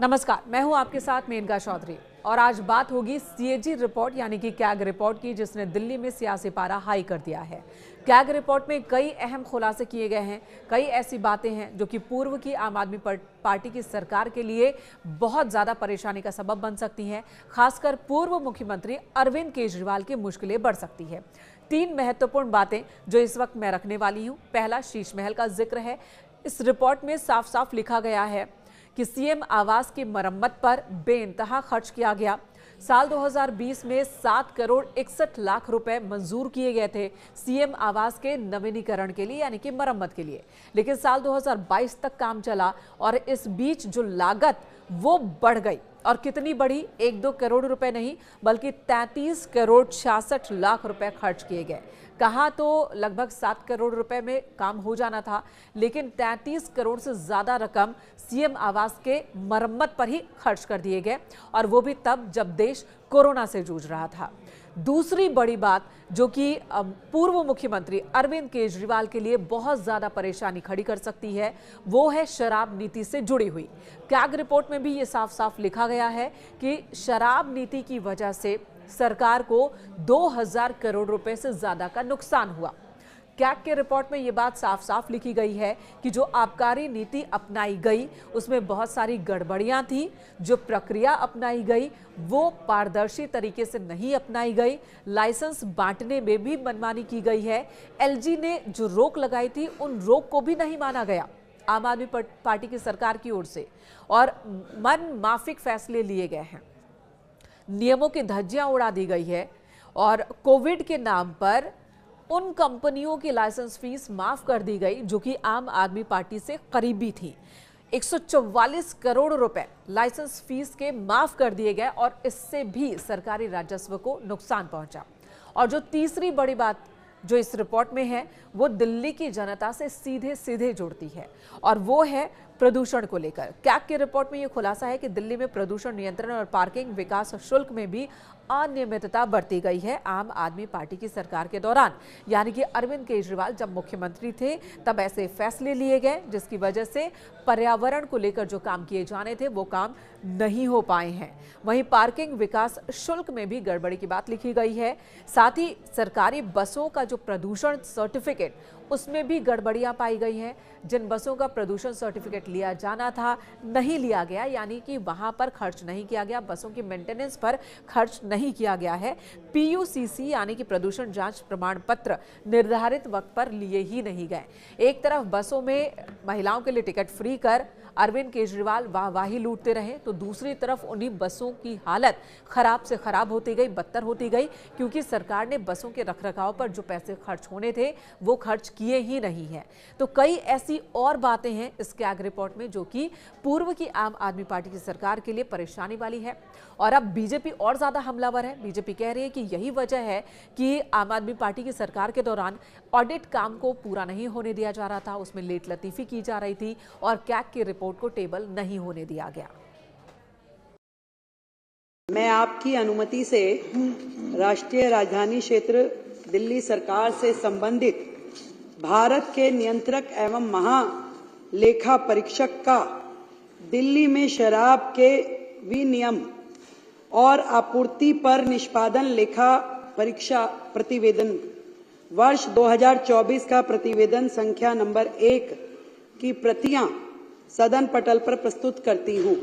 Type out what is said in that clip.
नमस्कार, मैं हूं आपके साथ मेनका चौधरी और आज बात होगी सीएजी रिपोर्ट यानी कि कैग रिपोर्ट की, जिसने दिल्ली में सियासी पारा हाई कर दिया है। कैग रिपोर्ट में कई अहम खुलासे किए गए हैं। कई ऐसी बातें हैं जो कि पूर्व की आम आदमी पार्टी की सरकार के लिए बहुत ज्यादा परेशानी का सबब बन सकती हैं। खासकर पूर्व मुख्यमंत्री अरविंद केजरीवाल की मुश्किलें बढ़ सकती है। 3 महत्वपूर्ण बातें जो इस वक्त मैं रखने वाली हूं। पहला, शीश महल का जिक्र है। इस रिपोर्ट में साफ साफ लिखा गया है कि सीएम आवास की मरम्मत पर बेइंतहा खर्च किया गया। साल 2020 में 7 करोड़ 61 लाख रुपए मंजूर किए गए थे सीएम आवास के नवीनीकरण के लिए यानी कि मरम्मत के लिए, लेकिन साल 2022 तक काम चला और इस बीच जो लागत वो बढ़ गई। और कितनी बढ़ी? 1-2 करोड़ रुपए नहीं बल्कि 33 करोड़ 66 लाख रुपए खर्च किए गए। कहा तो लगभग 7 करोड़ रुपए में काम हो जाना था, लेकिन 33 करोड़ से ज्यादा रकम सीएम आवास के मरम्मत पर ही खर्च कर दिए गए, और वो भी तब जब देश कोरोना से जूझ रहा था। दूसरी बड़ी बात जो कि पूर्व मुख्यमंत्री अरविंद केजरीवाल के लिए बहुत ज्यादा परेशानी खड़ी कर सकती है, वो है शराब नीति से जुड़ी हुई। कैग रिपोर्ट में भी ये साफ साफ लिखा गया है कि शराब नीति की वजह से सरकार को 2000 करोड़ रुपए से ज्यादा का नुकसान हुआ। कैग के रिपोर्ट में यह बात साफ साफ लिखी गई है कि जो आबकारी नीति अपनाई गई उसमें बहुत सारी गड़बड़ियां थी। जो प्रक्रिया अपनाई गई वो पारदर्शी तरीके से नहीं अपनाई गई। लाइसेंस बांटने में भी मनमानी की गई है। एलजी ने जो रोक लगाई थी उन रोक को भी नहीं माना गया आम आदमी पार्टी की सरकार की ओर से, और मन माफिक फैसले लिए गए हैं। नियमों की धज्जियां उड़ा दी गई है और कोविड के नाम पर उन कंपनियों की लाइसेंस फीस माफ कर दी गई जो कि आम आदमी पार्टी से करीबी थी। 144 करोड़ रुपए लाइसेंस फीस के माफ कर दिए गए और इससे भी सरकारी राजस्व को नुकसान पहुंचा। और जो तीसरी बड़ी बात जो इस रिपोर्ट में है वो दिल्ली की जनता से सीधे सीधे जुड़ती है, और वो है प्रदूषण को लेकर। कैग की रिपोर्ट में यह खुलासा है कि दिल्ली में प्रदूषण नियंत्रण और पार्किंग विकास शुल्क में भी अनियमितता बरती गई है आम आदमी पार्टी की सरकार के दौरान। यानी कि अरविंद केजरीवाल जब मुख्यमंत्री थे तब ऐसे फैसले लिए गए जिसकी वजह से पर्यावरण को लेकर जो काम किए जाने थे वो काम नहीं हो पाए हैं। वहीं पार्किंग विकास शुल्क में भी गड़बड़ी की बात लिखी गई है। साथ ही सरकारी बसों का जो प्रदूषण सर्टिफिकेट उसमें भी गड़बड़ियां पाई गई हैं। जिन बसों का प्रदूषण सर्टिफिकेट लिया जाना था नहीं लिया गया, यानी कि वहां पर खर्च नहीं किया गया, बसों की मेंटेनेंस पर खर्च नहीं किया गया है। पीयूसीसी यानी कि प्रदूषण जांच प्रमाण पत्र निर्धारित वक्त पर लिए ही नहीं गए। एक तरफ बसों में महिलाओं के लिए टिकट फ्री कर अरविंद केजरीवाल वाहवाही लूटते रहे, तो दूसरी तरफ उन्हीं बसों की हालत खराब से खराब होती गई, बदतर होती गई, क्योंकि सरकार ने बसों के रखरखाव पर जो पैसे खर्च होने थे वो खर्च किए ही नहीं है। तो कई ऐसी और बातें हैं इस कैग रिपोर्ट में जो कि पूर्व की आम आदमी पार्टी की सरकार के लिए परेशानी वाली है। और अब बीजेपी और ज्यादा हमलावर है। बीजेपी कह रही है कि यही वजह है कि आम आदमी पार्टी की सरकार के दौरान ऑडिट काम को पूरा नहीं होने दिया जा रहा था, उसमें लेट लतीफी की जा रही थी और कैग की रिपोर्ट को टेबल नहीं होने दिया गया। मैं आपकी अनुमति से राष्ट्रीय राजधानी क्षेत्र दिल्ली सरकार से संबंधित भारत के नियंत्रक एवं महालेखा परीक्षक का दिल्ली में शराब के विनियम और आपूर्ति पर निष्पादन लेखा परीक्षा प्रतिवेदन वर्ष 2024 का प्रतिवेदन संख्या नंबर 1 की प्रतियां सदन पटल पर प्रस्तुत करती हूं।